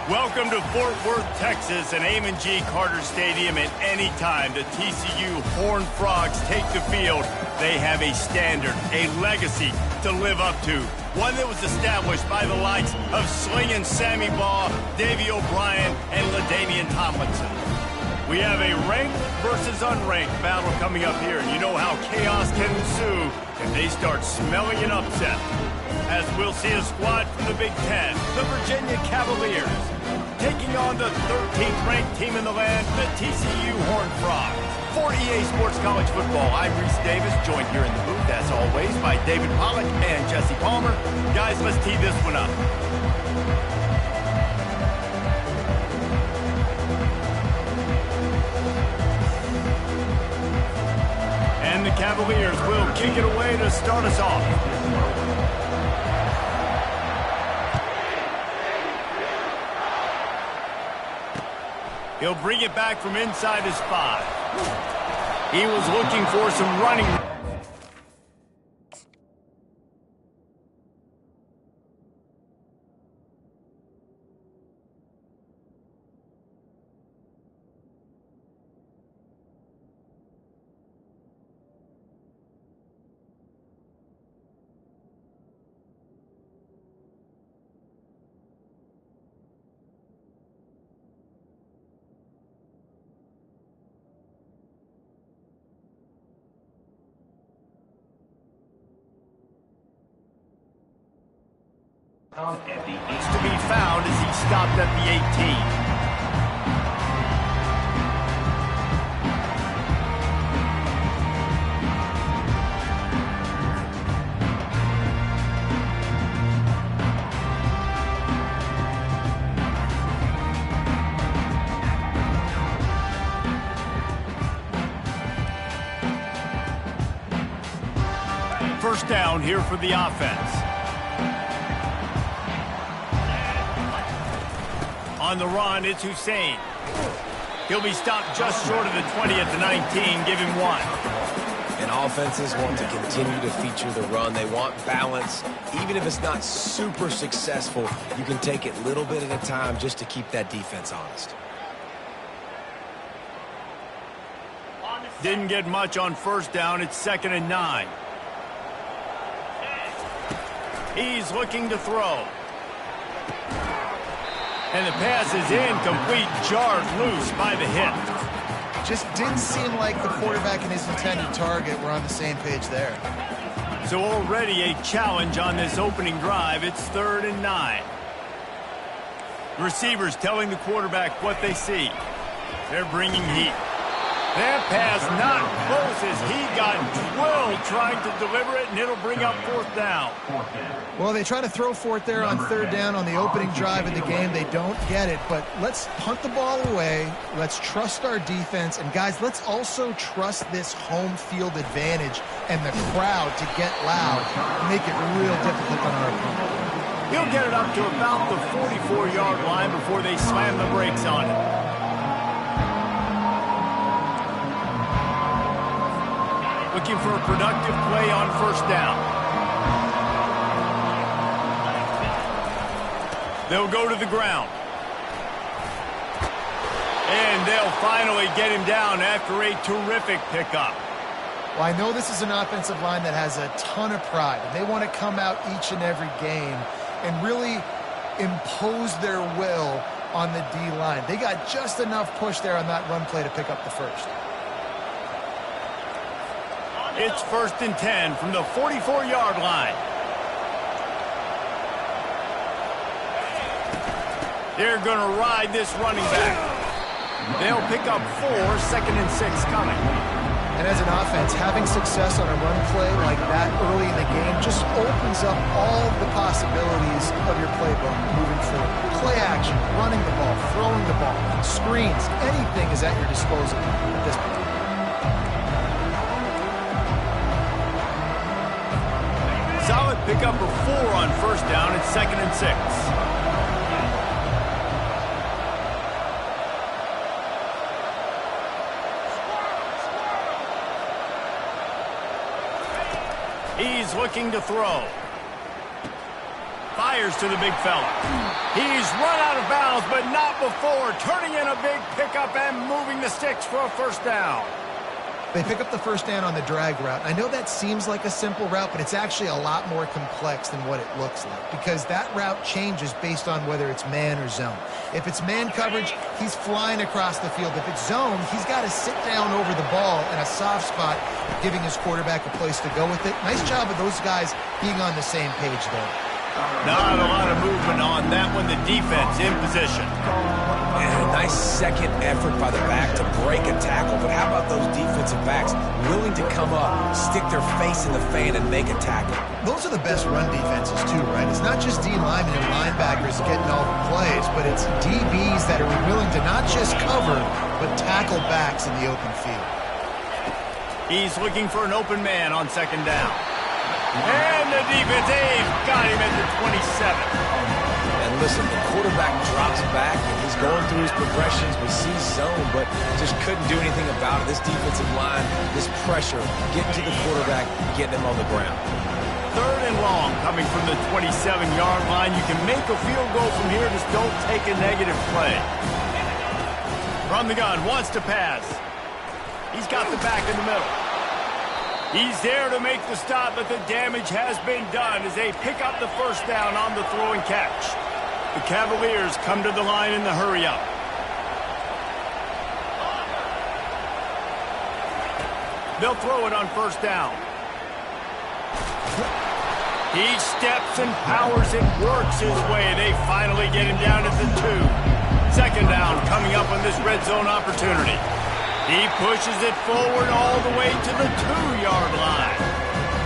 Welcome to Fort Worth, Texas, and Amon G. Carter Stadium. At any time the TCU Horned Frogs take the field, they have a standard, a legacy to live up to. One that was established by the likes of Slingin' Sammy Baugh, Davey O'Brien, and LaDainian Tomlinson. We have a ranked versus unranked battle coming up here, and you know how chaos can ensue if they start smelling an upset. As we'll see a squad from the Big Ten, the Virginia Cavaliers, taking on the 13th ranked team in the land, the TCU Horned Frogs. For EA Sports College Football, I'm Reese Davis, joined here in the booth, as always, by David Pollack and Jesse Palmer. Guys, let's tee this one up. And the Cavaliers will kick it away to start us off. He'll bring it back from inside his 5. He was looking for some running. Needs to be found as he stopped at the 18. First down here for the offense. On the run, it's Hussein. He'll be stopped just short of the 20 at the 19. Give him 1. And offenses want to continue to feature the run. They want balance. Even if it's not super successful, you can take it little bit at a time just to keep that defense honest. Didn't get much on first down. It's 2nd and 9. He's looking to throw. And the pass is incomplete, jarred loose by the hit. Just didn't seem like the quarterback and his intended target were on the same page there. So already a challenge on this opening drive. It's 3rd and 9. The receivers telling the quarterback what they see. They're bringing heat. That pass not close as he got drilled trying to deliver it, and it'll bring up 4th down. Well, they try to throw for it there on 3rd down on the opening drive of the game. They don't get it, but let's punt the ball away. Let's trust our defense. And, guys, let's also trust this home field advantage and the crowd to get loud and make it real difficult on our opponent. He'll get it up to about the 44-yard line before they slam the brakes on it. Looking for a productive play on 1st down. They'll go to the ground. And they'll finally get him down after a terrific pickup. Well, I know this is an offensive line that has a ton of pride, and they want to come out each and every game and really impose their will on the D-line. They got just enough push there on that run play to pick up the first. It's 1st and 10 from the 44-yard line. They're going to ride this running back. They'll pick up 4, 2nd and 6 coming. And as an offense, having success on a run play like that early in the game just opens up all the possibilities of your playbook moving forward. Play action, running the ball, throwing the ball, screens, anything is at your disposal at this point. Solid pickup of 4 on 1st down. It's 2nd and 6. He's looking to throw. Fires to the big fella. He's run out of bounds, but not before turning in a big pickup and moving the sticks for a first down. They pick up the first down on the drag route. I know that seems like a simple route, but it's actually a lot more complex than what it looks like because that route changes based on whether it's man or zone. If it's man coverage, he's flying across the field. If it's zone, he's got to sit down over the ball in a soft spot, giving his quarterback a place to go with it. Nice job of those guys being on the same page there. Not a lot of movement on that one. The defense in position. And a nice second effort by the back to break a tackle. But how about those defensive backs willing to come up, stick their face in the fan, and make a tackle? Those are the best run defenses too, right? It's not just D linemen and linebackers getting all the plays, but it's DBs that are willing to not just cover, but tackle backs in the open field. He's looking for an open man on second down. And the defense, they've got him at the 27. And listen, the quarterback drops back, and he's going through his progressions. We see zone, but just couldn't do anything about it. This defensive line, this pressure, getting to the quarterback, getting him on the ground. Third and long coming from the 27-yard line. You can make a field goal from here, just don't take a negative play. From the gun, wants to pass. He's got the back in the middle. He's there to make the stop, but the damage has been done as they pick up the first down on the throw and catch. The Cavaliers come to the line in the hurry-up. They'll throw it on first down. He steps and powers and works his way. They finally get him down at the 2. Second down coming up on this red zone opportunity. He pushes it forward all the way to the 2-yard line.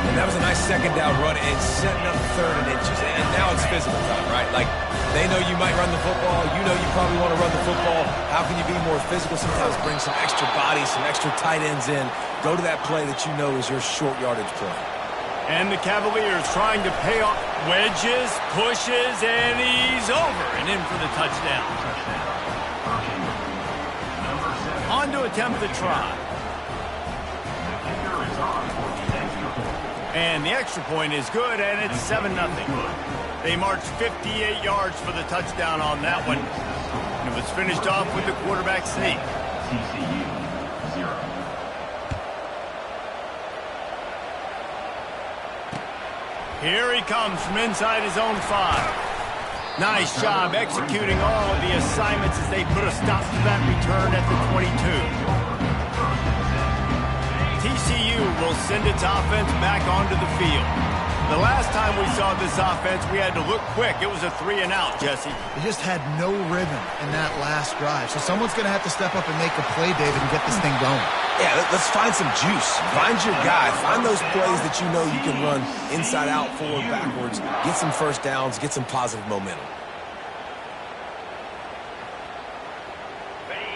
And that was a nice second down run and setting up third and inches. And now it's physical time, right? Like, they know you might run the football. You know you probably want to run the football. How can you be more physical? Sometimes bring some extra bodies, some extra tight ends in. Go to that play that you know is your short yardage play. And the Cavaliers trying to pay off. Wedges, pushes, and he's over and in for the touchdown. On to attempt the try. And the extra point is good, and it's 7-0. They marched 58 yards for the touchdown on that one. And it was finished off with the quarterback sneak. TCU 0. Here he comes from inside his own 5. Nice job executing all of the assignments as they put a stop to that return at the 22. TCU will send its offense back onto the field. The last time we saw this offense, we had to look quick. It was a 3-and-out, Jesse. They just had no rhythm in that last drive. So someone's going to have to step up and make a play, David, and get this thing going. Yeah, let's find some juice. Find your guy. Find those plays that you know you can run inside out, forward, backwards. Get some first downs. Get some positive momentum.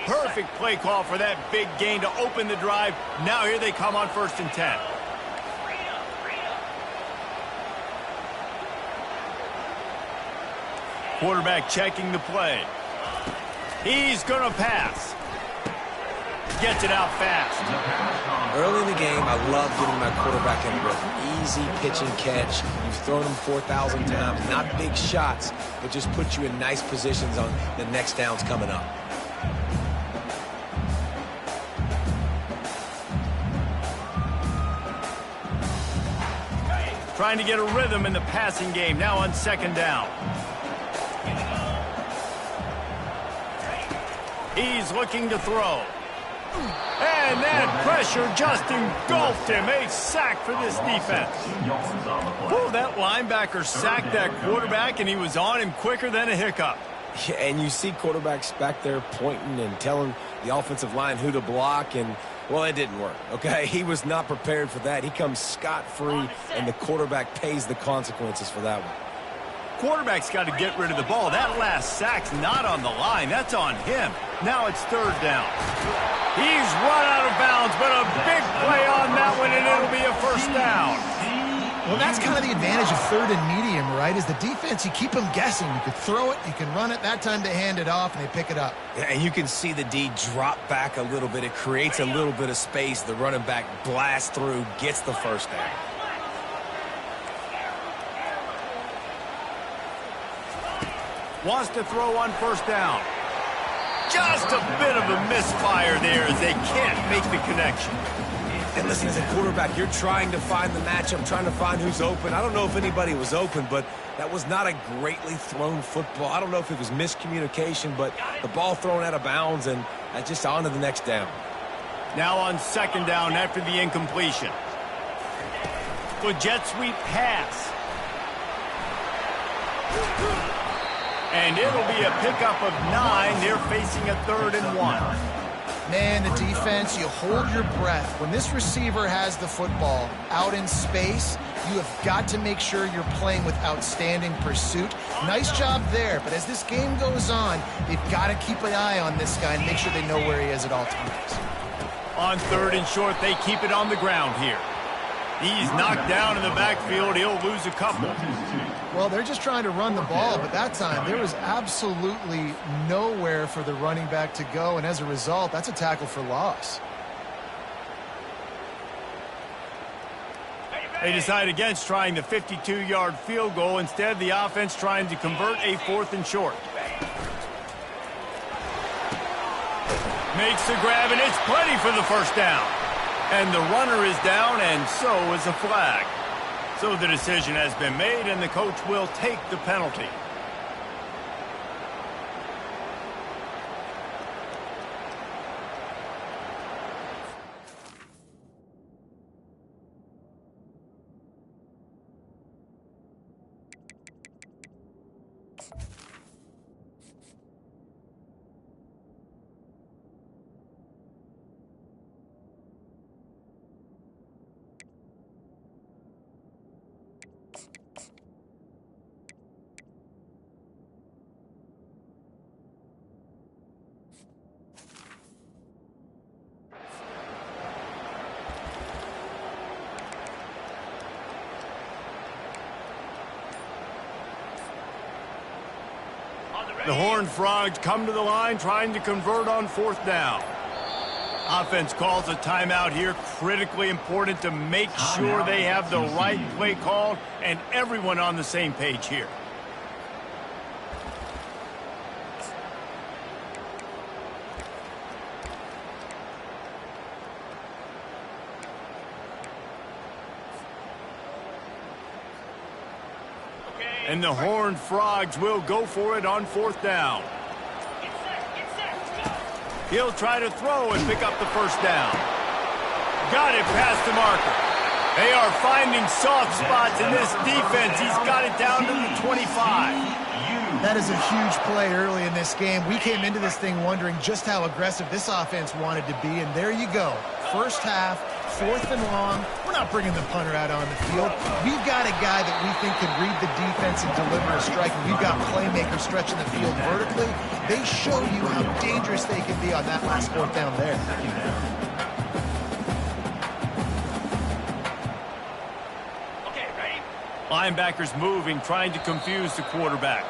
Perfect play call for that big gain to open the drive. Now here they come on 1st and 10. Quarterback checking the play. He's going to pass. Gets it out fast. Early in the game, I love getting my quarterback in rhythm. Easy pitch and catch. You've thrown him 4,000 times. Not big shots, but just put you in nice positions on the next downs coming up. Trying to get a rhythm in the passing game. Now on 2nd down. He's looking to throw. And that pressure just engulfed him. A sack for this defense. Ooh, that linebacker sacked that quarterback, and he was on him quicker than a hiccup. Yeah, and you see quarterbacks back there pointing and telling the offensive line who to block, and, well, it didn't work, okay? He was not prepared for that. He comes scot-free, and the quarterback pays the consequences for that one. Quarterback's got to get rid of the ball. That last sack's not on the line. That's on him. Now it's 3rd down. He's run out of bounds, but a big play on that one, and it'll be a first down. Well, that's kind of the advantage of 3rd and medium, right? Is the defense, you keep them guessing. You could throw it, you can run it. That time they hand it off, and they pick it up. Yeah, and you can see the D drop back a little bit. It creates a little bit of space. The running back blasts through, gets the first down. Wants to throw on first down. Just a bit of a misfire there as they can't make the connection. And listen, as a quarterback, you're trying to find the matchup, trying to find who's open. I don't know if anybody was open, but that was not a greatly thrown football. I don't know if it was miscommunication, but the ball thrown out of bounds and just on to the next down. Now on second down after the incompletion. The jet sweep pass. And it'll be a pickup of 9. They're facing a 3rd and 1. Man, the defense, you hold your breath. When this receiver has the football out in space, you have got to make sure you're playing with outstanding pursuit. Nice job there, but as this game goes on, they've got to keep an eye on this guy and make sure they know where he is at all times. On 3rd and short, they keep it on the ground here. He's knocked down in the backfield. He'll lose a couple. Well, they're just trying to run the ball, but that time there was absolutely nowhere for the running back to go, and as a result, that's a tackle for loss. They decide against trying the 52-yard field goal. Instead, the offense trying to convert a 4th and short. Makes the grab, and it's plenty for the first down. And the runner is down, and so is a flag. So the decision has been made, and the coach will take the penalty. The Horned Frogs come to the line trying to convert on 4th down. Offense calls a timeout here. Critically important to make sure they have the right play called and everyone on the same page here. And the Horned Frogs will go for it on 4th down. He'll try to throw and pick up the first down. Got it past the marker. They are finding soft spots in this defense. He's got it down to the 25. That is a huge play early in this game. We came into this thing wondering just how aggressive this offense wanted to be, and there you go. First half, 4th and long. We're not bringing the punter out on the field. We've got a guy that we think can read the defense and deliver a strike. And we've got playmakers stretching the field vertically. They show you how dangerous they can be on that last 4th down there. Okay, ready? Linebackers moving, trying to confuse the quarterback.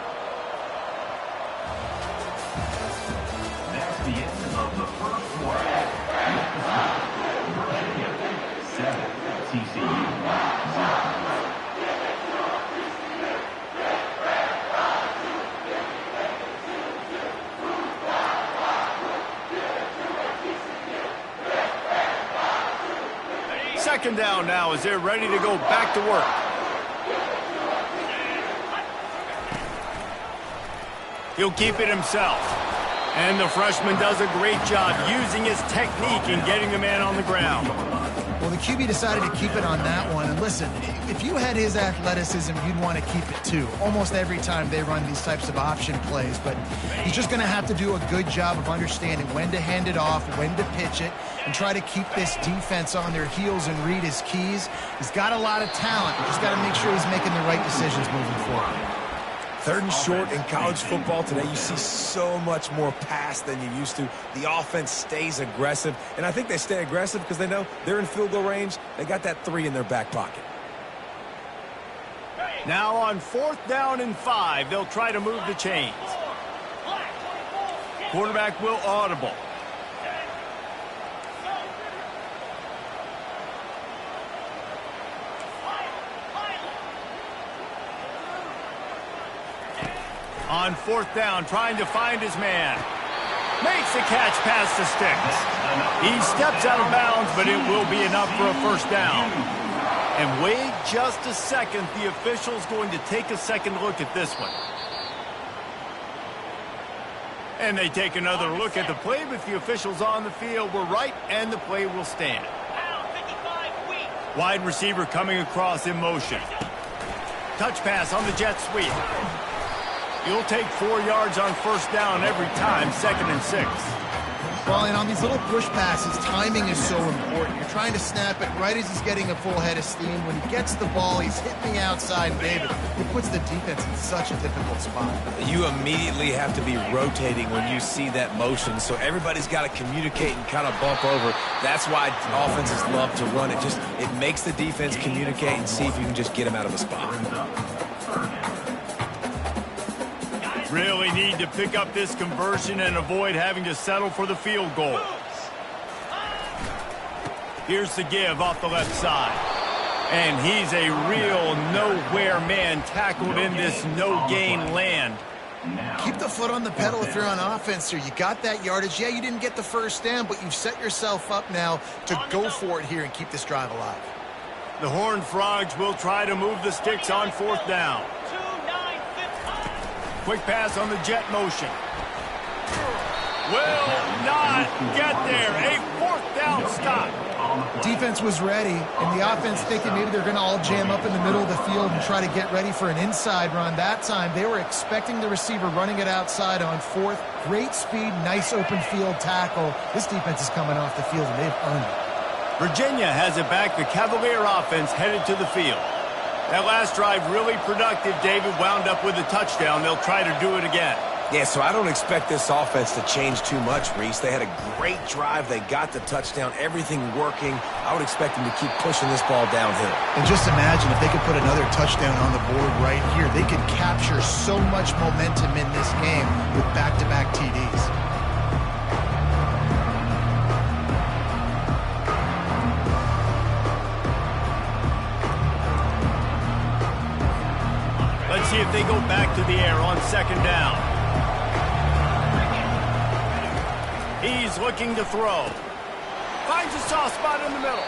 That's the end of the first quarter. 7, TCU 0. Second down now as they're ready to go back to work. He'll keep it himself. And the freshman does a great job using his technique and getting the man on the ground. Well, the QB decided to keep it on that one. And listen, if you had his athleticism, you'd want to keep it too. Almost every time they run these types of option plays. But he's just going to have to do a good job of understanding when to hand it off, when to pitch it, and try to keep this defense on their heels and read his keys. He's got a lot of talent. You just got to make sure he's making the right decisions moving forward. 3rd and short in college football today, you see so much more pass than you used to. The offense stays aggressive, and I think they stay aggressive because they know they're in field goal range. They got that 3 in their back pocket. Now on 4th down and 5, they'll try to move the chains. Quarterback will audible. On 4th down, trying to find his man. Makes the catch past the sticks. He steps out of bounds, but it will be enough for a 1st down. And wait just a second. The official's going to take a second look at this one. And they take another look at the play, but the officials on the field were right, and the play will stand. Wide receiver coming across in motion. Touch pass on the jet sweep. You'll take 4 yards on 1st down every time, 2nd and 6. Well, and on these little push passes, timing is so important. You're trying to snap it right as he's getting a full head of steam. When he gets the ball, he's hitting the outside, David. It puts the defense in such a difficult spot. You immediately have to be rotating when you see that motion, so everybody's got to communicate and kind of bump over. That's why offenses love to run it. It makes the defense communicate and see if you can just get him out of the spot. Really need to pick up this conversion and avoid having to settle for the field goal. Here's the give off the left side. And he's a real nowhere man tackled in this no-gain land. Keep the foot on the pedal if you're on offense here. You got that yardage. Yeah, you didn't get the 1st down, but you've set yourself up now to go for it here and keep this drive alive. The Horned Frogs will try to move the sticks on 4th down. Quick pass on the jet motion. Will not get there. A 4th down stop. Defense was ready, and the offense thinking maybe they're going to all jam up in the middle of the field and try to get ready for an inside run. That time, they were expecting the receiver running it outside on 4th. Great speed, nice open field tackle. This defense is coming off the field, and they've earned it. Virginia has it back. The Cavalier offense headed to the field. That last drive really productive. David wound up with a touchdown. They'll try to do it again. Yeah, so I don't expect this offense to change too much, Reese. They had a great drive. They got the touchdown. Everything working. I would expect them to keep pushing this ball downhill. And just imagine if they could put another touchdown on the board right here. They could capture so much momentum in this game with back-to-back TDs. Let's see if they go back to the air on 2nd down. He's looking to throw. Finds a soft spot in the middle.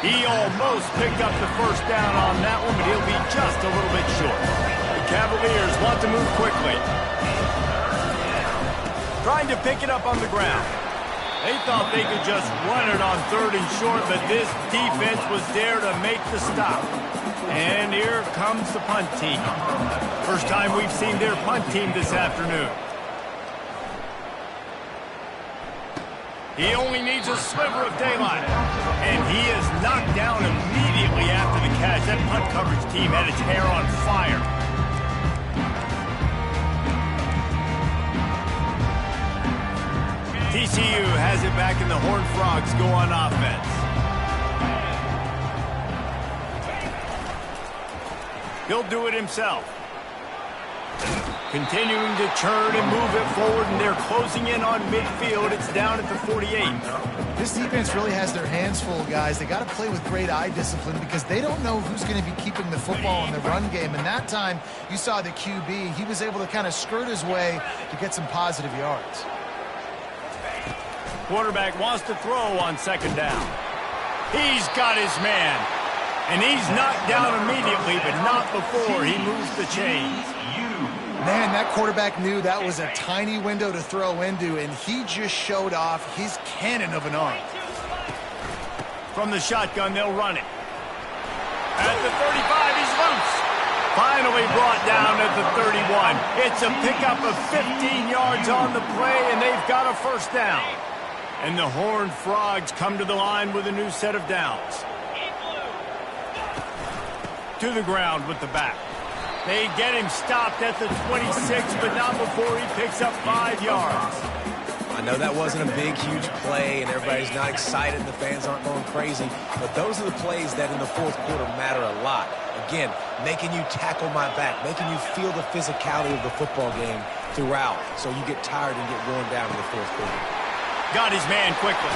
He almost picked up the 1st down on that one, but he'll be just a little bit short. The Cavaliers want to move quickly. Trying to pick it up on the ground. They thought they could just run it on 3rd and short, but this defense was there to make the stop. And here comes the punt team. First time we've seen their punt team this afternoon. He only needs a sliver of daylight. And he is knocked down immediately after the catch. That punt coverage team had its hair on fire. TCU has it back, and the Horned Frogs go on offense. He'll do it himself. Continuing to churn and move it forward, and they're closing in on midfield. It's down at the 48. This defense really has their hands full, guys. They got to play with great eye discipline because they don't know who's going to be keeping the football in the run game. And that time, you saw the QB. He was able to kind of skirt his way to get some positive yards. Quarterback wants to throw on 2nd down. He's got his man. And he's knocked down immediately, but not before he moves the chains. Man, that quarterback knew that was a tiny window to throw into, and he just showed off his cannon of an arm. From the shotgun, they'll run it. At the 35, he's loose. Finally brought down at the 31. It's a pickup of 15 yards on the play, and they've got a 1st down. And the Horned Frogs come to the line with a new set of downs. To the ground with the back. They get him stopped at the 26, but not before he picks up 5 yards. I know that wasn't a big, huge play, and everybody's not excited, and the fans aren't going crazy, but those are the plays that in the 4th quarter matter a lot. Again, making you tackle my back, making you feel the physicality of the football game throughout, so you get tired and get worn down in the 4th quarter. Got his man quickly.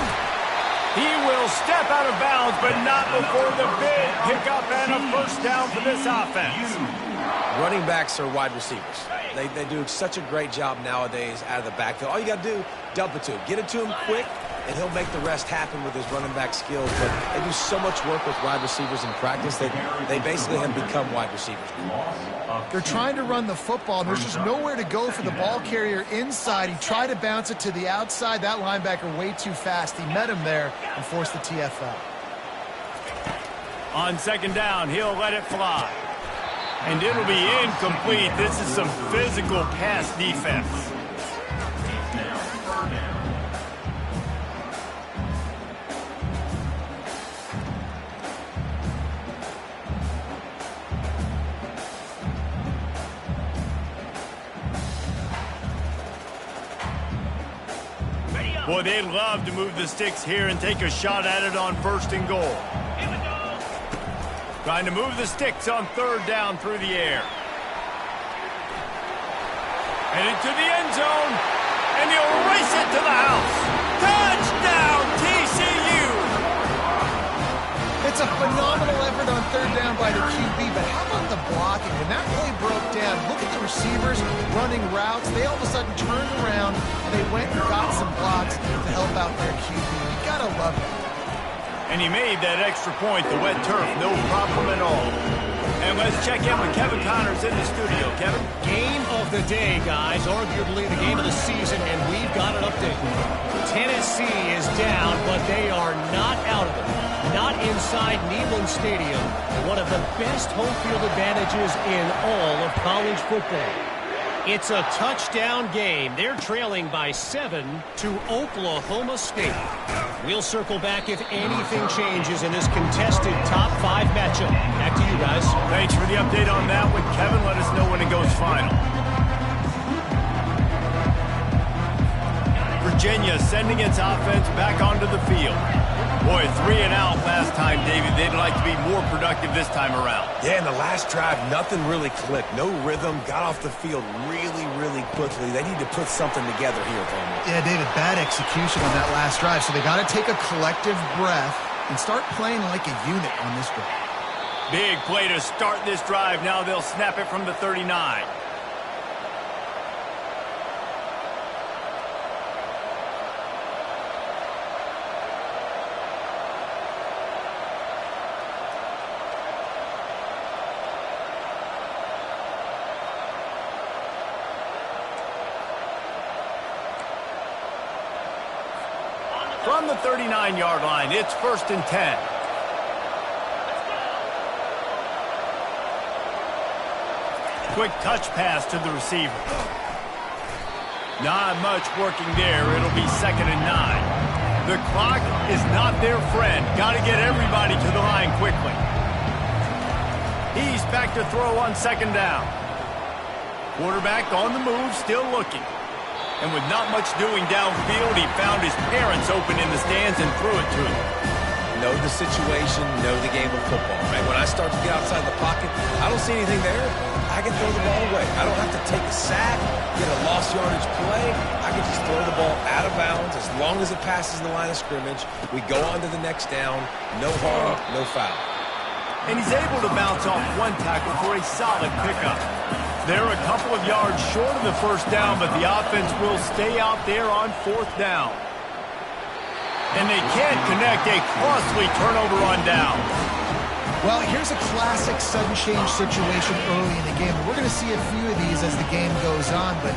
He will step out of bounds, but not before the big pickup and a first down for this offense. Running backs are wide receivers. They do such a great job nowadays out of the backfield. All you got to do, dump it to him. Get it to him quick, and he'll make the rest happen with his running back skills. But they do so much work with wide receivers in practice that they basically have become wide receivers. They're trying to run the football, and there's just nowhere to go for the ball carrier inside. He tried to bounce it to the outside. That linebacker way too fast. He met him there and forced the TFL. On second down, he'll let it fly. And it'll be incomplete. This is some physical pass defense. Boy, they'd love to move the sticks here and take a shot at it on first and goal. Trying to move the sticks on third down through the air. And into the end zone. And he'll race it to the house. Touchdown, TCU! It's a phenomenal effort on third down by the QB, but how about the blocking? When that play broke down, look at the receivers running routes. They all of a sudden turned around, and they went and got some blocks to help out their QB. You gotta love it. And he made that extra point, the wet turf, no problem at all. And let's check in with Kevin Connors in the studio. Kevin? Game of the day, guys. Arguably the game of the season, and we've got an update. Tennessee is down, but they are not out of it. Not inside Neyland Stadium, one of the best home field advantages in all of college football. It's a touchdown game. They're trailing by 7 to Oklahoma State. We'll circle back if anything changes in this contested top 5 matchup. Back to you guys. Thanks for the update on that one, Kevin. Let us know when it goes final. Virginia sending its offense back onto the field. Boy, 3 and out last time, David. They'd like to be more productive this time around. Yeah, in the last drive, nothing really clicked. No rhythm. Got off the field really, really quickly. They need to put something together here, Coleman. Yeah, David, bad execution on that last drive. So they got to take a collective breath and start playing like a unit on this drive. Big play to start this drive. Now they'll snap it from the 39. From the 39-yard line, it's 1st and 10. Quick touch pass to the receiver. Not much working there. It'll be 2nd and 9. The clock is not their friend. Got to get everybody to the line quickly. He's back to throw on 2nd down. Quarterback on the move, still looking. And with not much doing downfield, he found his parents open in the stands and threw it to him. Know the situation, know the game of football, right? When I start to get outside the pocket, I don't see anything there. I can throw the ball away. I don't have to take a sack, get a lost yardage play. I can just throw the ball out of bounds as long as it passes the line of scrimmage. We go on to the next down. No harm, no foul. And he's able to bounce off one tackle for a solid pickup. They're a couple of yards short of the first down, but the offense will stay out there on 4th down. And they can't connect, a costly turnover on down. Well, here's a classic sudden change situation early in the game. We're going to see a few of these as the game goes on, but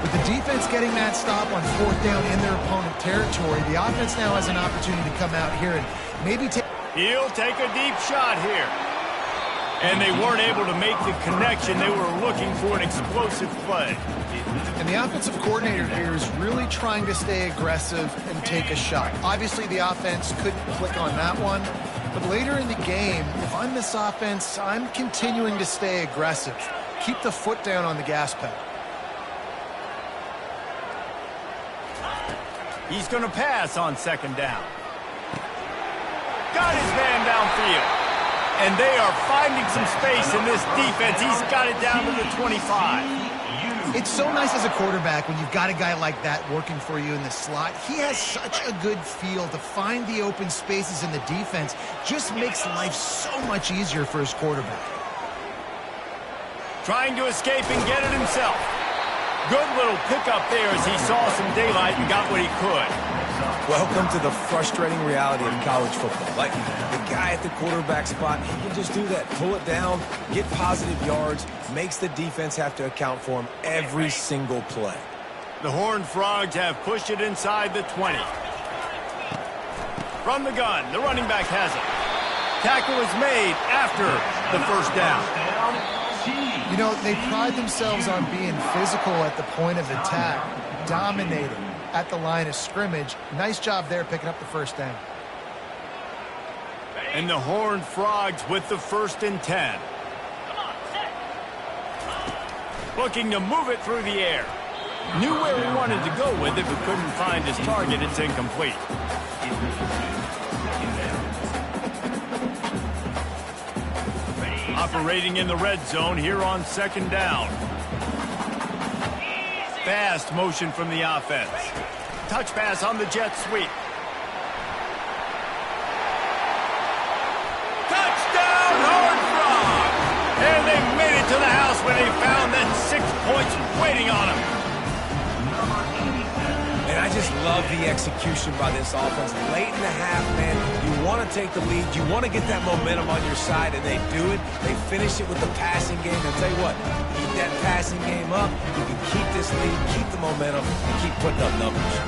with the defense getting that stop on 4th down in their opponent territory, the offense now has an opportunity to come out here and maybe take... He'll take a deep shot here. And they weren't able to make the connection. They were looking for an explosive play. And the offensive coordinator here is really trying to stay aggressive and take a shot. Obviously, the offense couldn't click on that one. But later in the game, if I'm this offense, I'm continuing to stay aggressive. Keep the foot down on the gas pedal. He's going to pass on 2nd down. Got his man downfield. And they are finding some space in this defense. He's got it down to the 25. It's so nice as a quarterback when you've got a guy like that working for you in the slot. He has such a good feel to find the open spaces in the defense. Just makes life so much easier for his quarterback. Trying to escape and get it himself. Good little pickup there as he saw some daylight and got what he could. Welcome to the frustrating reality of college football. Like, the guy at the quarterback spot, he can just do that. Pull it down, get positive yards, makes the defense have to account for him every single play. The Horned Frogs have pushed it inside the 20. From the gun, the running back has it. Tackle is made after the first down. You know, they pride themselves on being physical at the point of attack, dominating at the line of scrimmage. Nice job there picking up the first down. And the Horned Frogs with the 1st and 10. Looking to move it through the air. Knew where he wanted to go with it, but couldn't find his target. It's incomplete. Operating in the red zone here on 2nd down. Fast motion from the offense. Touch pass on the jet sweep. Touchdown, Horned Frogs! And they made it to the house when they found that 6 points waiting on them. And I just love the execution by this offense. Late in the half, man, you want to take the lead. You want to get that momentum on your side, and they do it. They finish it with the passing game. I'll tell you what, keep that passing game up. You can keep this lead, keep the momentum, and keep putting up numbers.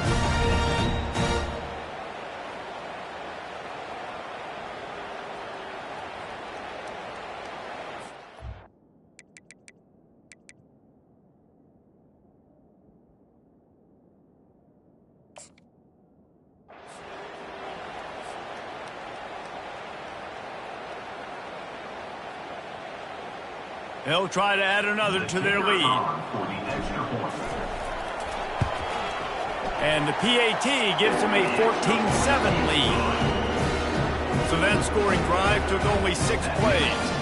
They'll try to add another to their lead. And the PAT gives them a 14-7 lead. So that scoring drive took only 6 plays.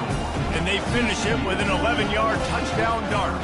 And they finish it with an 11-yard touchdown dart.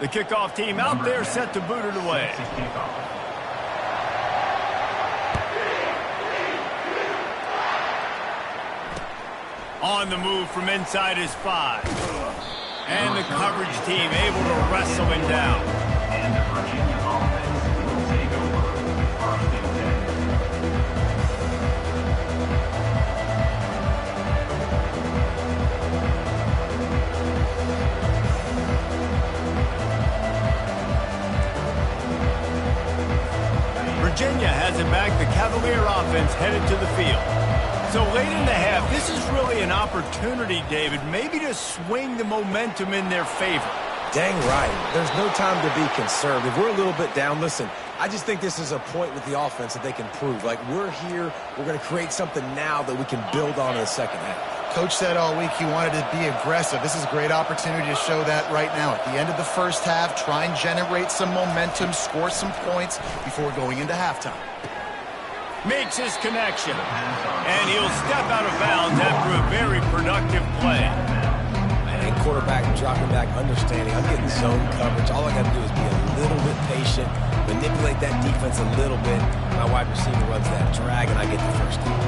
The kickoff team out there set to boot it away. On the move from inside his 5. And the coverage team able to wrestle him down. And the Virginia offense will take over 1st and 10. Virginia has it back. The Cavalier offense headed to the field. So late in the half, this is really an opportunity, David, maybe to swing the momentum in their favor. Dang right. There's no time to be concerned. If we're a little bit down, listen, I just think this is a point with the offense that they can prove. Like, we're here, we're going to create something now that we can build on in the second half. Coach said all week he wanted to be aggressive. This is a great opportunity to show that right now. At the end of the first half, try and generate some momentum, score some points before going into halftime. Makes his connection. And he'll step out of bounds after a very productive play. And quarterback dropping back, understanding, I'm getting zone coverage. All I got to do is be a little bit patient, manipulate that defense a little bit. My wide receiver runs that drag, and I get the first down.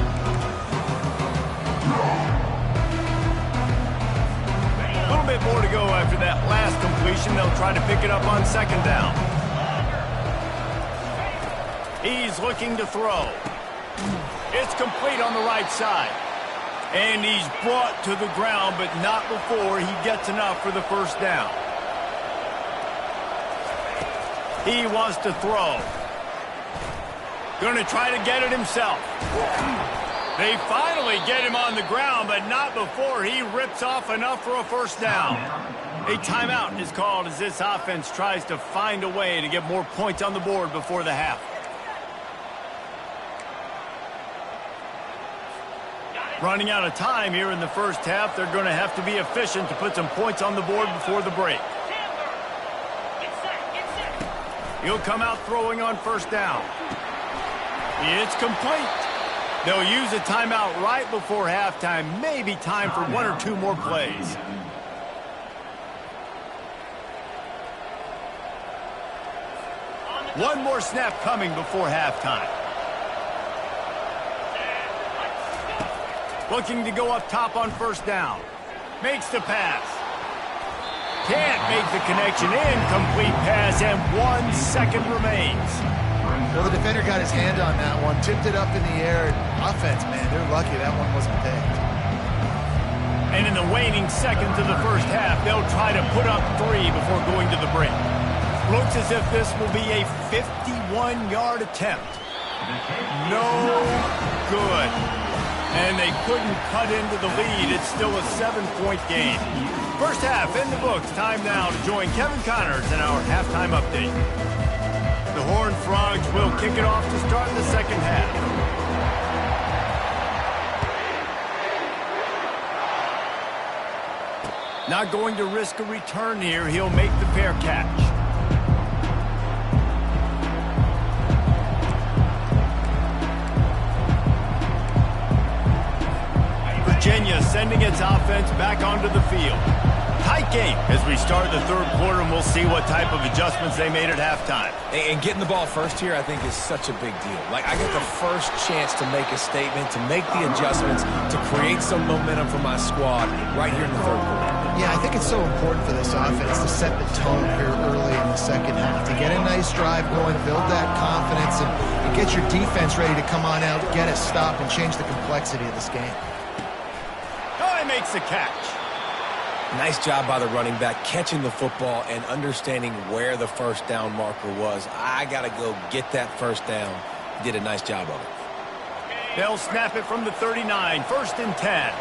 A little bit more to go after that last completion. They'll try to pick it up on 2nd down. He's looking to throw. It's complete on the right side. And he's brought to the ground, but not before he gets enough for the first down. He wants to throw. Going to try to get it himself. They finally get him on the ground, but not before he rips off enough for a first down. A timeout is called as this offense tries to find a way to get more points on the board before the half. Running out of time here in the first half, they're going to have to be efficient to put some points on the board before the break. He'll come out throwing on first down. It's complete. They'll use a timeout right before halftime. Maybe time for one or two more plays. One more snap coming before halftime. Looking to go up top on first down. Makes the pass. Can't make the connection. Incomplete pass, and 1 second remains. Well, the defender got his hand on that one, tipped it up in the air. Offense, man, they're lucky that one wasn't picked. And in the waning seconds of the first half, they'll try to put up 3 before going to the break. Looks as if this will be a 51-yard attempt. No good. And they couldn't cut into the lead. It's still a 7-point game. First half in the books. Time now to join Kevin Connors in our halftime update. The Horned Frogs will kick it off to start the second half. Not going to risk a return here. He'll make the fair catch. Virginia sending its offense back onto the field. Tight game as we start the third quarter, and we'll see what type of adjustments they made at halftime. And getting the ball first here, I think, is such a big deal. Like, I get the first chance to make a statement, to make the adjustments, to create some momentum for my squad right here in the third quarter. Yeah, I think it's so important for this offense to set the tone here early in the second half, to get a nice drive going, build that confidence, and get your defense ready to come on out, get a stop, and change the complexity of this game. Oh, he makes the catch. Nice job by the running back, catching the football and understanding where the first down marker was. I got to go get that first down. He did a nice job of it. They'll snap it from the 39, 1st and 10.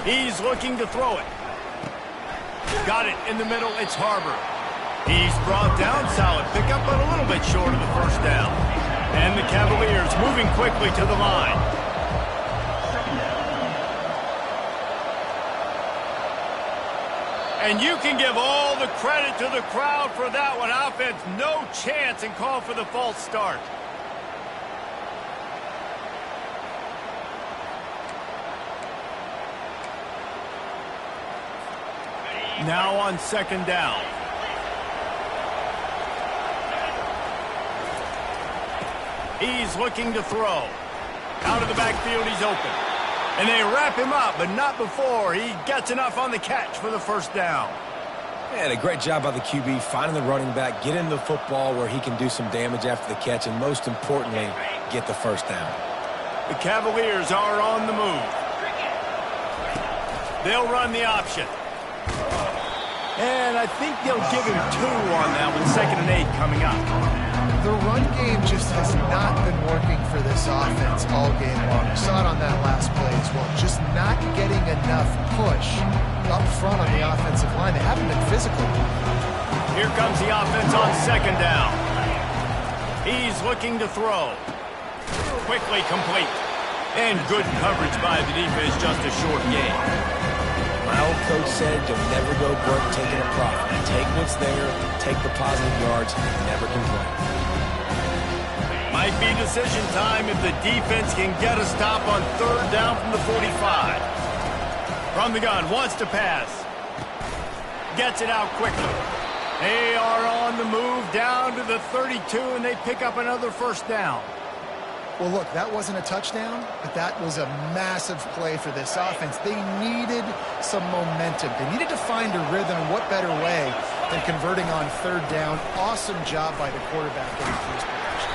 He's looking to throw it. Got it in the middle. It's Harbor. He's brought down. Solid pickup, but a little bit short of the first down. And the Cavaliers moving quickly to the line. And you can give all the credit to the crowd for that one. Offense, no chance, and call for the false start. Now on second down. He's looking to throw. Out of the backfield, he's open. And they wrap him up, but not before he gets enough on the catch for the first down. And a great job by the QB, finding the running back, getting the football where he can do some damage after the catch, and most importantly, get the first down. The Cavaliers are on the move. They'll run the option. And I think they'll give him 2 on that one. 2nd and 8 coming up. The run game just has not been working for this offense all game long. We saw it on that last play as well. Just not getting enough push up front on the offensive line. They haven't been physical. Here comes the offense on second down. He's looking to throw. Quickly complete. And good coverage by the defense, just a short gain. My old coach said you'll never go broke taking a profit. Take what's there, take the positive yards, and never complain. Might be decision time if the defense can get a stop on third down from the 45. From the gun, wants to pass. Gets it out quickly. They are on the move down to the 32, and they pick up another first down. Well, look, that wasn't a touchdown, but that was a massive play for this offense. They needed some momentum. They needed to find a rhythm, and what better way than converting on third down. Awesome job by the quarterback getting through his protection.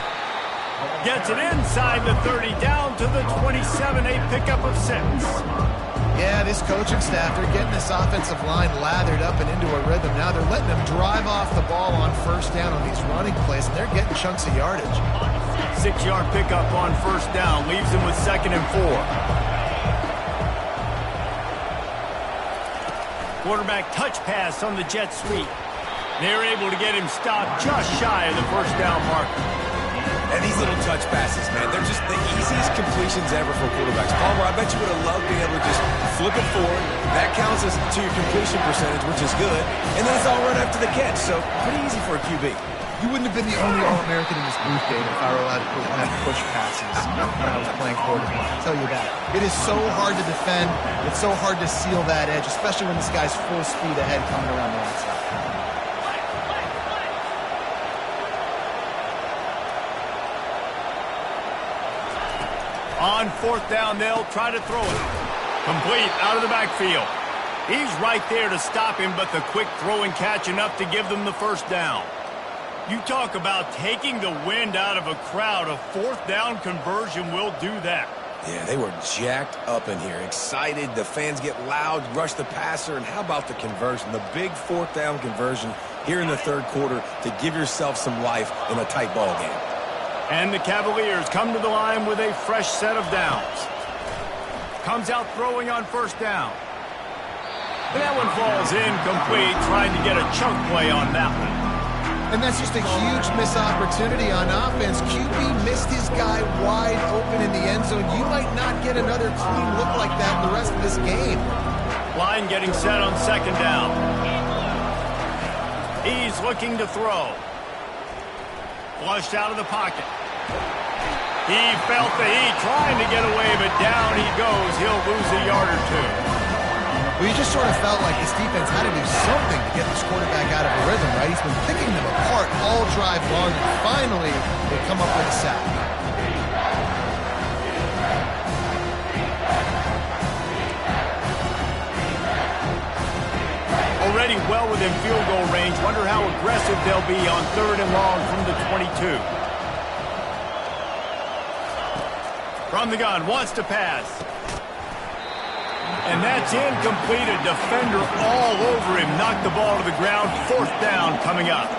Gets it inside the 30, down to the 27, a pickup of 6. Yeah, this coaching staff, they're getting this offensive line lathered up and into a rhythm. Now they're letting them drive off the ball on first down on these running plays, and they're getting chunks of yardage. 6-yard pickup on first down leaves them with 2nd and 4. Quarterback touch pass on the jet sweep. They're able to get him stopped just shy of the first down marker. And these little touch passes, man, they're just the easiest completions ever for quarterbacks. Palmer, I bet you would have loved being able to just flip it forward. That counts as to your completion percentage, which is good. And then it's all run after the catch, so pretty easy for a QB. You wouldn't have been the only All-American in this booth, Dave, if I were allowed to have push passes when I was playing quarterback. I'll tell you that. It is so hard to defend. It's so hard to seal that edge, especially when this guy's full speed ahead coming around the outside. On 4th down, they'll try to throw it. Complete out of the backfield. He's right there to stop him, but the quick throw and catch enough to give them the first down. You talk about taking the wind out of a crowd. A 4th down conversion will do that. Yeah, they were jacked up in here, excited. The fans get loud, rush the passer, and how about the conversion? The big 4th down conversion here in the 3rd quarter to give yourself some life in a tight ball game. And the Cavaliers come to the line with a fresh set of downs. Comes out throwing on first down. And that one falls incomplete, trying to get a chunk play on that one. And that's just a huge missed opportunity on offense. QB missed his guy wide open in the end zone. You might not get another clean look like that in the rest of this game. Line getting set on 2nd down. He's looking to throw. Flushed out of the pocket. He felt the heat trying to get away, but down he goes. He'll lose a yard or 2. Well, you just sort of felt like this defense had to do something to get this quarterback out of a rhythm, right? He's been picking them apart all drive long, and finally they come up with a sack. Already well within field goal range. Wonder how aggressive they'll be on 3rd and long from the 22. From the gun, wants to pass. And that's incomplete. A defender all over him. Knocked the ball to the ground. 4th down coming up.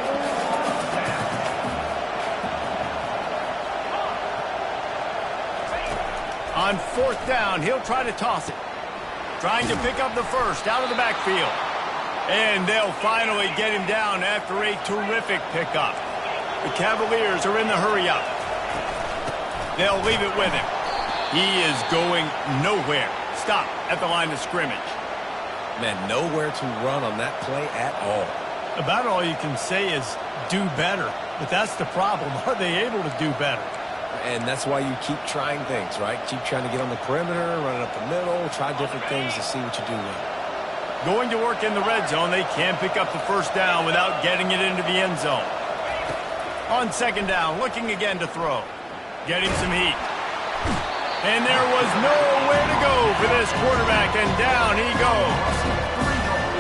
On 4th down, he'll try to toss it. Trying to pick up the first out of the backfield. And they'll finally get him down after a terrific pickup. The Cavaliers are in the hurry-up. They'll leave it with him. He is going nowhere. Stop at the line of scrimmage. Man, nowhere to run on that play at all. About all you can say is do better. But that's the problem. Are they able to do better? And that's why you keep trying things, right? Keep trying to get on the perimeter, run it up the middle, try different things to see what you do well. Going to work in the red zone. They can pick up the first down without getting it into the end zone. On 2nd down, looking again to throw. Getting some heat. And there was nowhere to go for this quarterback, and down he goes.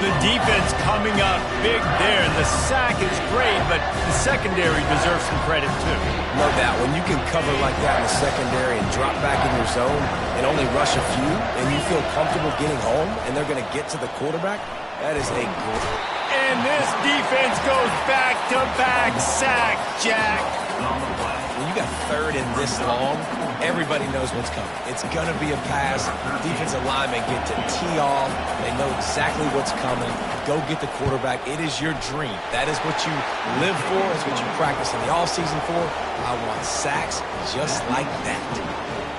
The defense coming up big there. The sack is great, but the secondary deserves some credit too. No doubt. When you can cover like that in the secondary and drop back in your zone and only rush a few, and you feel comfortable getting home, and they're going to get to the quarterback, that is a great... And this defense goes back-to-back sack, Jack. When you got 3rd and this long, everybody knows what's coming. It's going to be a pass. Defensive linemen get to tee off. They know exactly what's coming. Go get the quarterback. It is your dream. That is what you live for. It's what you practice in the offseason for. I want sacks just like that.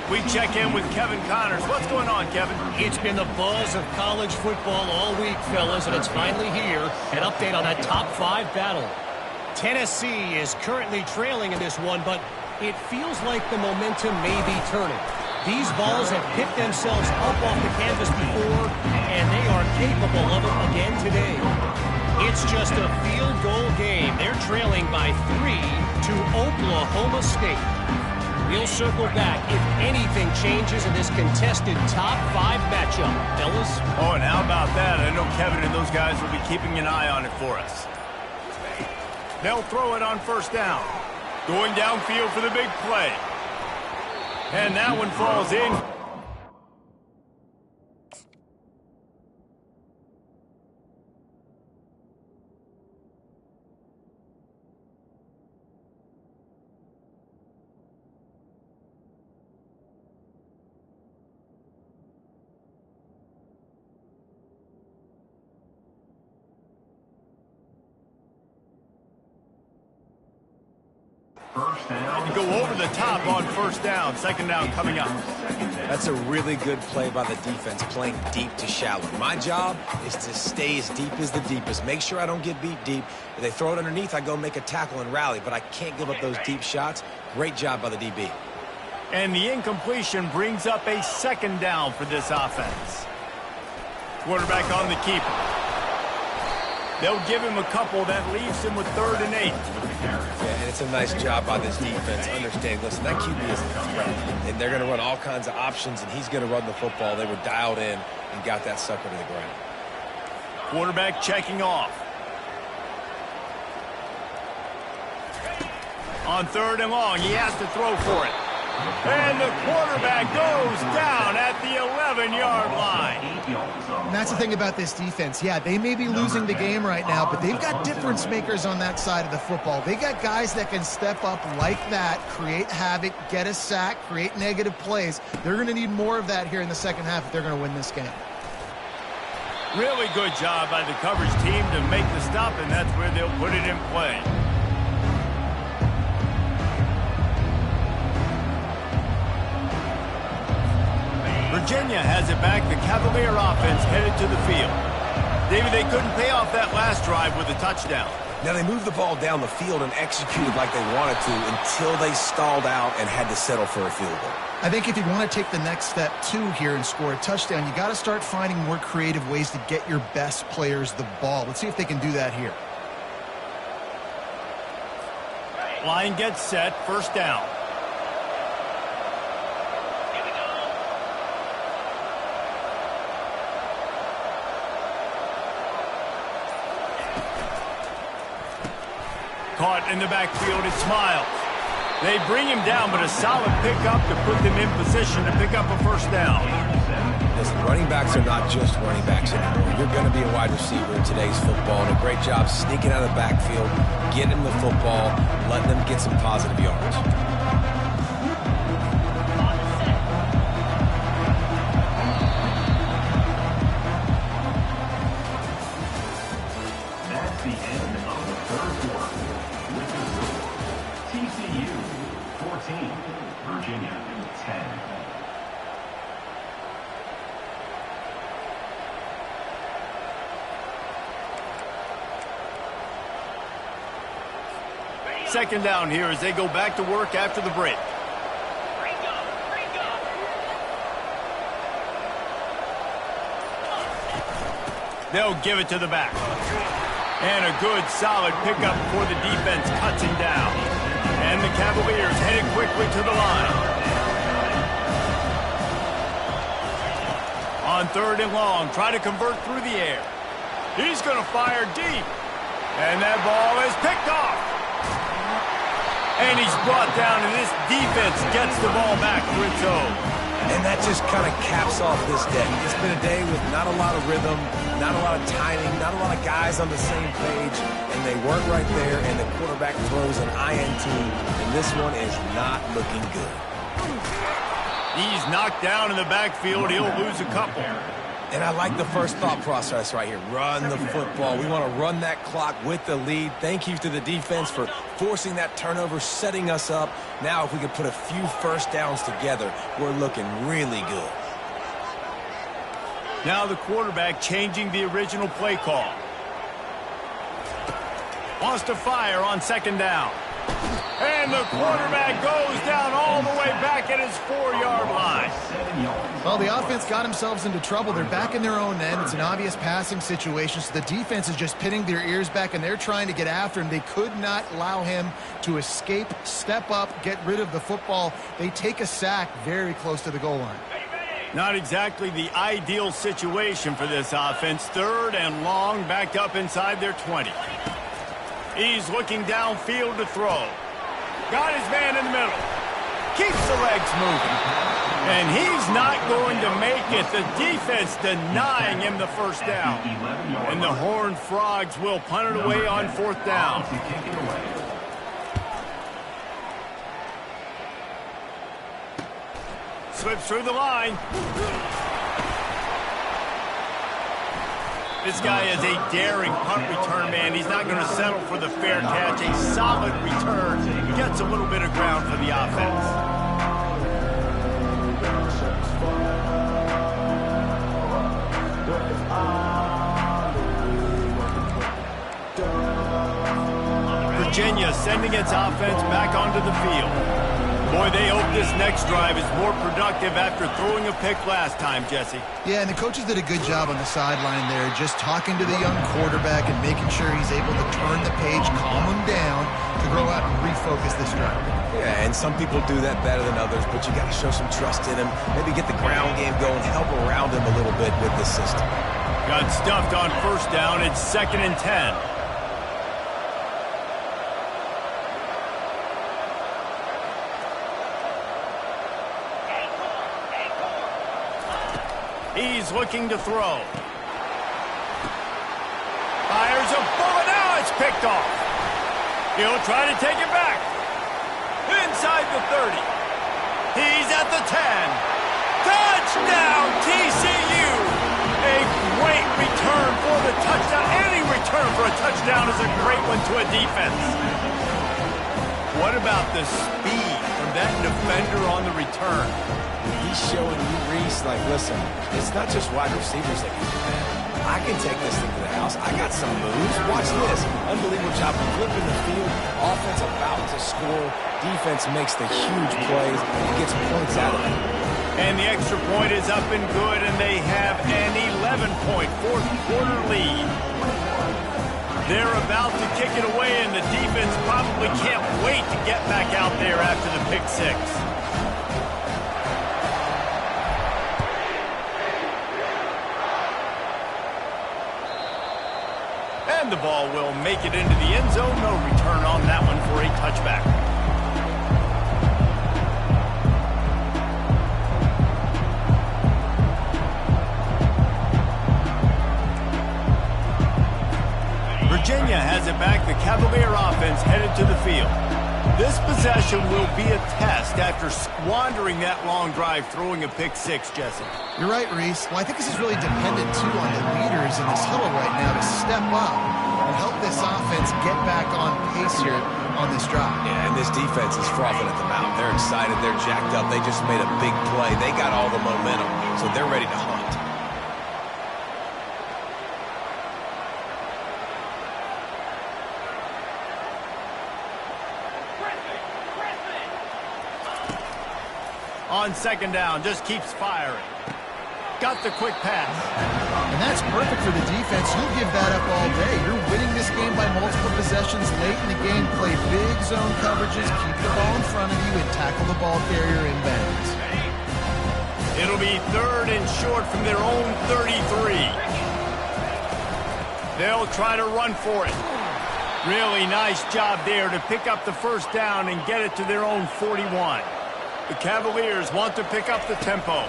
We check in with Kevin Connors. What's going on, Kevin? It's been the buzz of college football all week, fellas, and it's finally here. An update on that top 5 battle. Tennessee is currently trailing in this one, but it feels like the momentum may be turning. These balls have picked themselves up off the canvas before, and they are capable of it again today. It's just a field goal game. They're trailing by 3 to Oklahoma State. We'll circle back if anything changes in this contested top 5 matchup. Fellas? Oh, and how about that? I know Kevin and those guys will be keeping an eye on it for us. They'll throw it on first down. Going downfield for the big play. And that one falls in. First down. To go over the top on first down. Second down coming up. That's a really good play by the defense, playing deep to shallow. My job is to stay as deep as the deepest. Make sure I don't get beat deep. If they throw it underneath, I go make a tackle and rally, but I can't give up those deep shots. Great job by the DB. And the incompletion brings up a second down for this offense. Quarterback on the keeper. They'll give him a couple. That leaves him with 3rd and 8. Yeah, and it's a nice job by this defense. Understand, listen, that QB is a threat, and they're going to run all kinds of options, and he's going to run the football. They were dialed in and got that sucker to the ground. Quarterback checking off. On 3rd and long, he has to throw for it. And the quarterback goes down at the 11-yard line. And that's the thing about this defense. Yeah, they may be losing the game right now, but they've got difference makers on that side of the football. They got guys that can step up like that, create havoc, get a sack, create negative plays. They're going to need more of that here in the second half if they're going to win this game. Really good job by the coverage team to make the stop, and that's where they'll put it in play. Virginia has it back. The Cavalier offense headed to the field. David, they couldn't pay off that last drive with a touchdown. Now, they moved the ball down the field and executed like they wanted to until they stalled out and had to settle for a field goal. I think if you want to take the next step, too, here and score a touchdown, you got to start finding more creative ways to get your best players the ball. Let's see if they can do that here. Line gets set. First down. Caught in the backfield, it's Miles. They bring him down, but a solid pickup to put them in position to pick up a first down. Listen, running backs are not just running backs anymore. You're going to be a wide receiver in today's football, and a great job sneaking out of the backfield, getting them the football, letting them get some positive yards. That's the end of the third quarter. With the score, TCU 14, Virginia 10. Second down here as they go back to work after the break. They'll give it to the back. And a good, solid pickup before the defense cuts him down. And the Cavaliers headed quickly to the line. On 3rd and long, try to convert through the air. He's going to fire deep. And that ball is picked off. And he's brought down, and this defense gets the ball back for its own. And that just kind of caps off this day. It's been a day with not a lot of rhythm, not a lot of timing, not a lot of guys on the same page, and they weren't right there, and the quarterback throws an INT, and this one is not looking good. He's knocked down in the backfield. He'll lose a couple. And I like the first thought process right here. Run the football. We want to run that clock with the lead. Thank you to the defense for forcing that turnover, setting us up. Now, if we could put a few first downs together, we're looking really good. Now the quarterback changing the original play call. Wants to fire on second down. And the quarterback goes down all the way back at his 4-yard line. Well, the offense got themselves into trouble. They're back in their own end. It's an obvious passing situation, so the defense is just pinning their ears back, and they're trying to get after him. They could not allow him to escape, step up, get rid of the football. They take a sack very close to the goal line. Not exactly the ideal situation for this offense. 3rd and long, backed up inside their 20. He's looking downfield to throw. Got his man in the middle. Keeps the legs moving. And he's not going to make it. The defense denying him the first down. And the Horned Frogs will punt it away on 4th down. Slips through the line. This guy is a daring punt return man. He's not going to settle for the fair catch. A solid return. Gets a little bit of ground for the offense. Virginia sending its offense back onto the field. Boy, they hope this next drive is more productive after throwing a pick last time, Jesse. Yeah, and the coaches did a good job on the sideline there, just talking to the young quarterback and making sure he's able to turn the page, calm him down, to go out and refocus this drive. Yeah, and some people do that better than others, but you got to show some trust in him. Maybe get the ground game going, help around him a little bit with this system. Got stuffed on first down. It's 2nd and 10. He's looking to throw. Fires a bullet. Now it's picked off. He'll try to take it back. Inside the 30. He's at the 10. Touchdown, TCU. A great return for the touchdown. Any return for a touchdown is a great one to a defense. What about the speed from that defender on the return? He's showing you, Reese, like, listen, it's not just wide receivers that can do that. I can take this thing to the house. I got some moves. Watch this. Unbelievable job of flipping the field. Offense about to score. Defense makes the huge plays and gets points out of it. And the extra point is up and good, and they have an 11-point fourth-quarter lead. They're about to kick it away, and the defense probably can't wait to get back out there after the pick six. And the ball will make it into the end zone. No return on that one for a touchback. Virginia has it back. The Cavalier offense headed to the field. This possession will be a test after squandering that long drive throwing a pick six, Jesse. You're right, Reese. Well, I think this is really dependent, too, on the leaders in this huddle right now to step up and help this offense get back on pace here on this drive. Yeah, and this defense is frothing at the mouth. They're excited. They're jacked up. They just made a big play. They got all the momentum, so they're ready to hunt. On 2nd down, just keeps firing. Got the quick pass. And that's perfect for the defense. You'll give that up all day. You're winning this game by multiple possessions late in the game. Play big zone coverages, keep the ball in front of you, and tackle the ball carrier inbounds. It'll be 3rd and short from their own 33. They'll try to run for it. Really nice job there to pick up the first down and get it to their own 41. The Cavaliers want to pick up the tempo.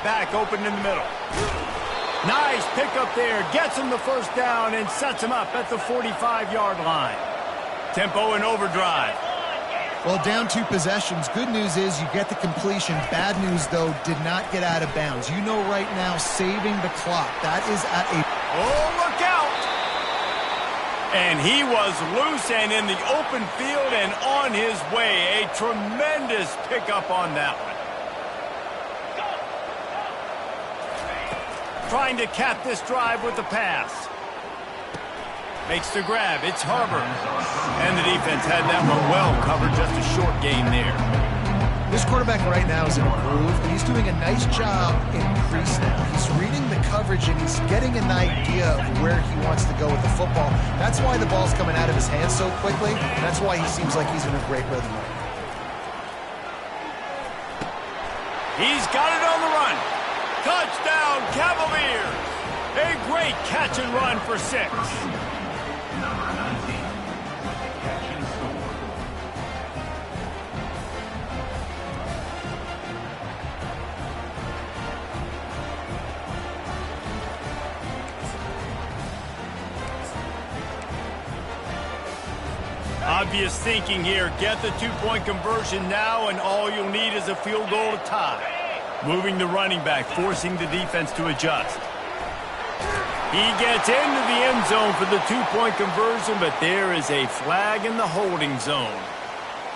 Back open in the middle. Nice pickup there. Gets him the first down and sets him up at the 45-yard line. Tempo and overdrive. Well, down 2 possessions. Good news is you get the completion. Bad news, though, did not get out of bounds. You know right now, saving the clock. That is at a... Oh, look out! And he was loose and in the open field and on his way. A tremendous pickup on that one. Trying to cap this drive with the pass. Makes the grab. It's Harbor. And the defense had that one well covered. Just a short gain there. This quarterback right now is in a groove, and he's doing a nice job in crease now. He's reading the coverage, and he's getting an idea of where he wants to go with the football. That's why the ball's coming out of his hands so quickly, and that's why he seems like he's in a great rhythm right now. He's got it on the run. Touchdown, Cavaliers. A great catch and run for 6. Number 19. Catch and score. Obvious thinking here. Get the 2-point conversion now, and all you'll need is a field goal to tie. Moving the running back, forcing the defense to adjust. He gets into the end zone for the two-point conversion, but there is a flag in the holding zone.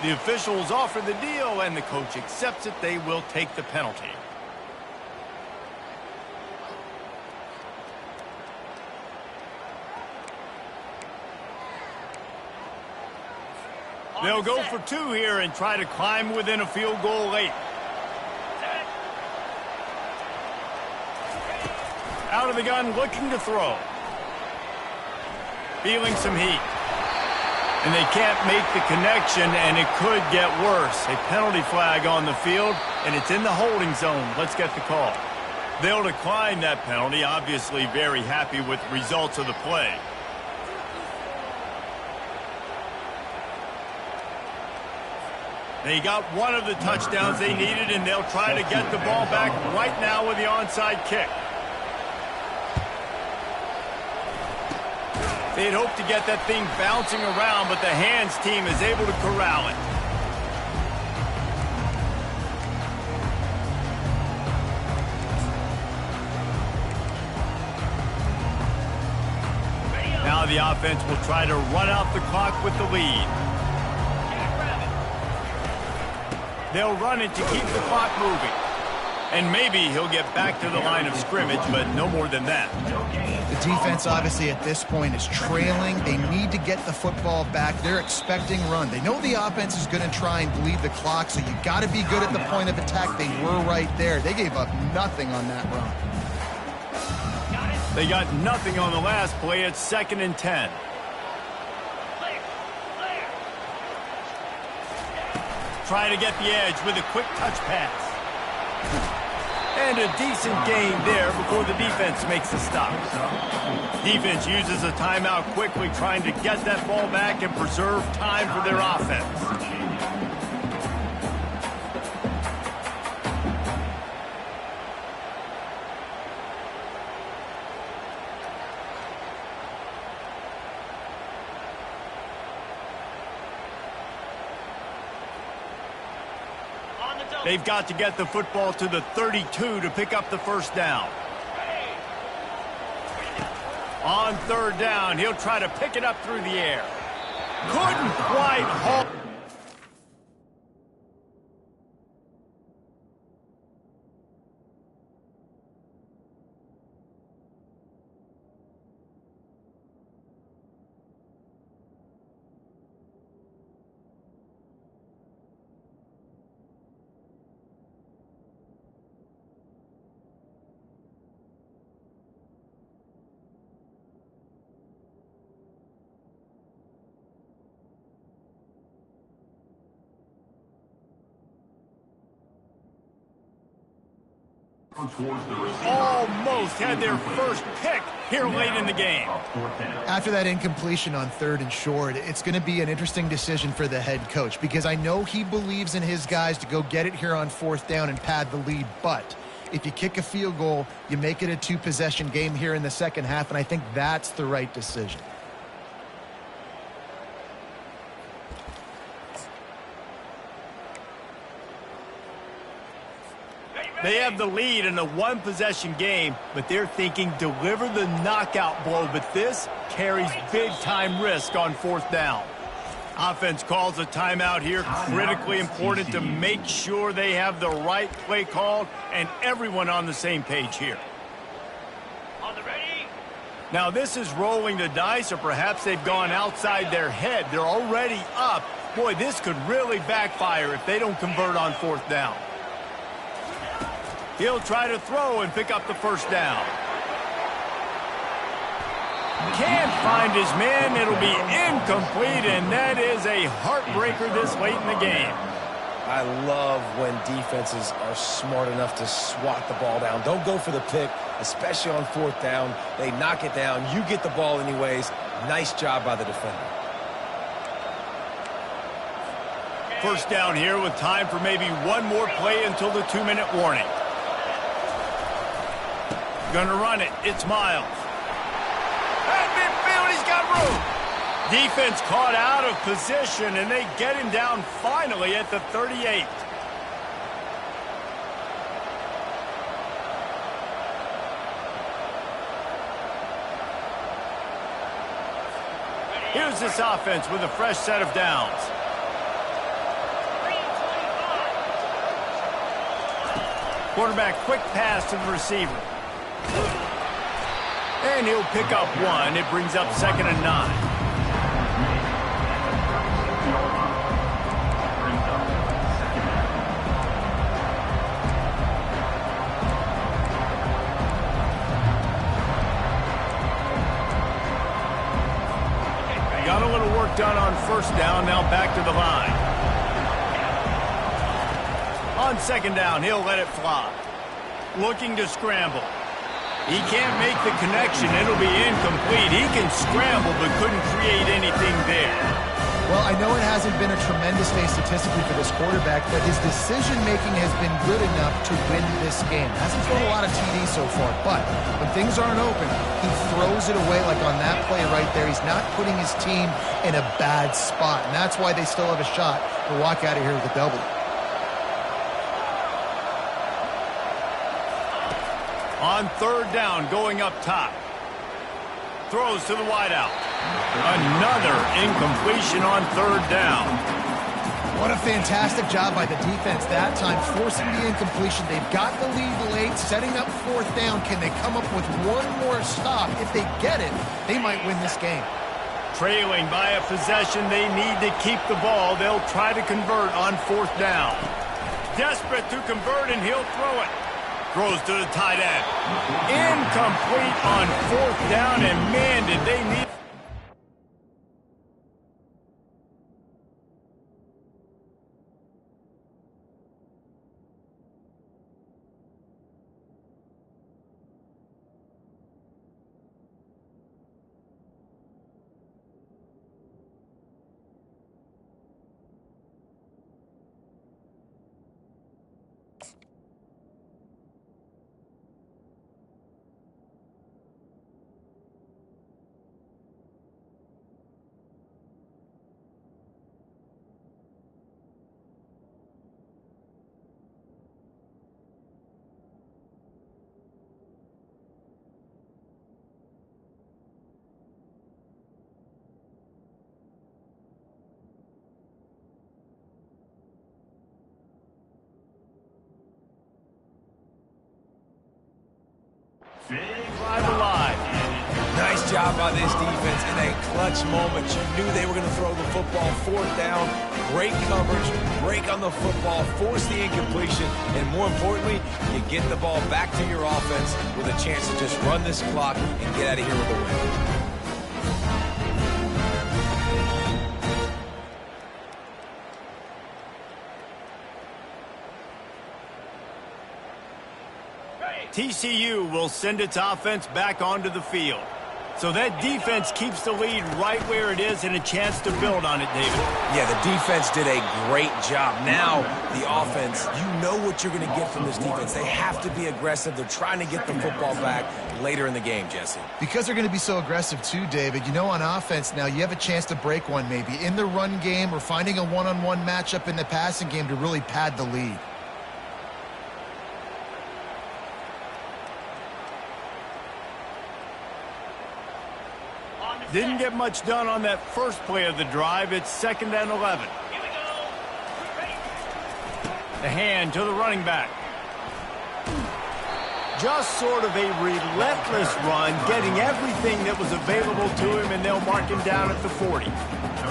The officials offer the deal, and the coach accepts it. They will take the penalty. They'll go for two here and try to climb within a field goal late. Out of the gun, looking to throw. Feeling some heat. And they can't make the connection, and it could get worse. A penalty flag on the field, and it's in the holding zone. Let's get the call. They'll decline that penalty, obviously very happy with the results of the play. They got one of the touchdowns they needed, and they'll try to get the ball back right now with the onside kick. They'd hoped to get that thing bouncing around, but the hands team is able to corral it. Now the offense will try to run out the clock with the lead. They'll run it to keep the clock moving. And maybe he'll get back to the line of scrimmage, but no more than that. The defense, obviously, at this point is trailing. They need to get the football back. They're expecting run. They know the offense is going to try and bleed the clock, so you got to be good at the point of attack. They were right there. They gave up nothing on that run. They got nothing on the last play. It's 2nd and 10. Trying to get the edge with a quick touch pass. And a decent gain there before the defense makes the stop. Defense uses a timeout quickly, trying to get that ball back and preserve time for their offense. They've got to get the football to the 32 to pick up the first down. On 3rd down, he'll try to pick it up through the air. Couldn't quite hold. Almost had their first pick here late in the game. After that incompletion on 3rd and short, it's going to be an interesting decision for the head coach, because I know he believes in his guys to go get it here on 4th down and pad the lead. But if you kick a field goal, you make it a 2-possession game here in the second half, and I think that's the right decision. They have the lead in a 1-possession game, but they're thinking deliver the knockout blow, but this carries big-time risk on 4th down. Offense calls a timeout here, critically important to make sure they have the right play called and everyone on the same page here. On the ready. Now this is rolling the dice, or perhaps they've gone outside their head. They're already up. Boy, this could really backfire if they don't convert on 4th down. He'll try to throw and pick up the first down. Can't find his man. It'll be incomplete, and that is a heartbreaker this late in the game. I love when defenses are smart enough to swat the ball down. Don't go for the pick, especially on 4th down. They knock it down. You get the ball anyways. Nice job by the defender. First down here with time for maybe one more play until the 2-minute warning. Gonna run it. It's Miles. At midfield, he's got room. Defense caught out of position, and they get him down finally at the 38. Here's this offense with a fresh set of downs. Quarterback quick pass to the receiver. And he'll pick up one. It brings up 2nd and 9. Got a little work done on 1st down, now back to the line. On 2nd down, he'll let it fly. Looking to scramble. He can't make the connection. It'll be incomplete. He can scramble, but couldn't create anything there. Well, I know it hasn't been a tremendous day statistically for this quarterback, but his decision-making has been good enough to win this game. Hasn't thrown a lot of TDs so far, but when things aren't open, he throws it away like on that play right there. He's not putting his team in a bad spot, and that's why they still have a shot to walk out of here with a double. On 3rd down, going up top. Throws to the wideout. Another incompletion on 3rd down. What a fantastic job by the defense that time, forcing the incompletion. They've got the lead late, setting up 4th down. Can they come up with one more stop? If they get it, they might win this game. Trailing by a possession, they need to keep the ball. They'll try to convert on 4th down. Desperate to convert, and he'll throw it. Throws to the tight end. Incomplete on 4th down, and man, did they need... Drive alive. Nice job by this defense in a clutch moment. You knew they were going to throw the football. 4th down, great coverage, break on the football, force the incompletion, and more importantly, you get the ball back to your offense with a chance to just run this clock and get out of here with a win. TCU will send its offense back onto the field. So that defense keeps the lead right where it is and a chance to build on it, David. Yeah, the defense did a great job. Now, the offense, you know what you're going to get from this defense. They have to be aggressive. They're trying to get the football back later in the game, Jesse. Because they're going to be so aggressive too, David, you know, on offense now, you have a chance to break one maybe in the run game or finding a one-on-one matchup in the passing game to really pad the lead. Didn't get much done on that first play of the drive. It's 2nd and 11. The hand to the running back. Just sort of a relentless run, getting everything that was available to him, and they'll mark him down at the 40.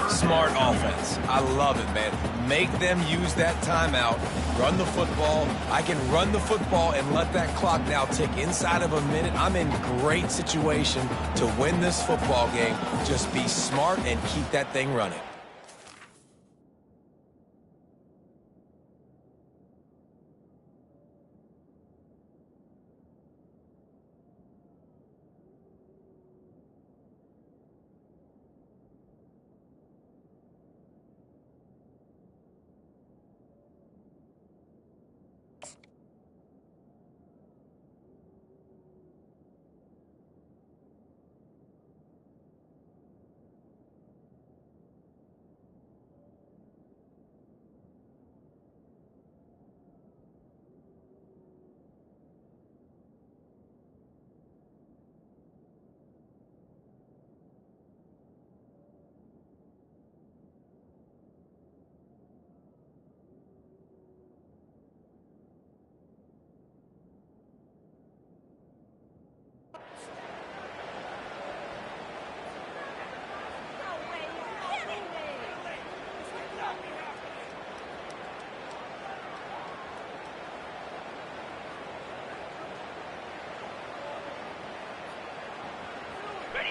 Smart offense. I love it, man. Make them use that timeout. Run the football. I can run the football and let that clock now tick inside of a minute. I'm in great situation to win this football game. Just be smart and keep that thing running.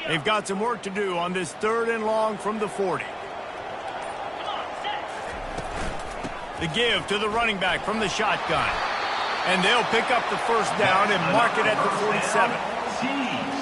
They've got some work to do on this 3rd and long from the 40. The give to the running back from the shotgun. And they'll pick up the first down and mark it at the 47. TCU.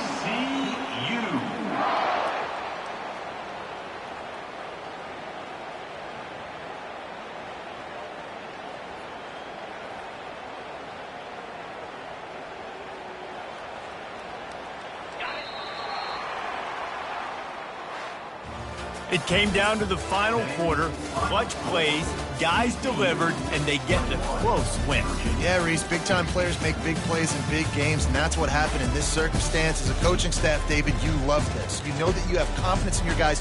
It came down to the final quarter. Clutch plays, guys delivered, and they get the close win. Yeah, Reese, big-time players make big plays in big games, and that's what happened in this circumstance. As a coaching staff, David, you love this. You know that you have confidence in your guys to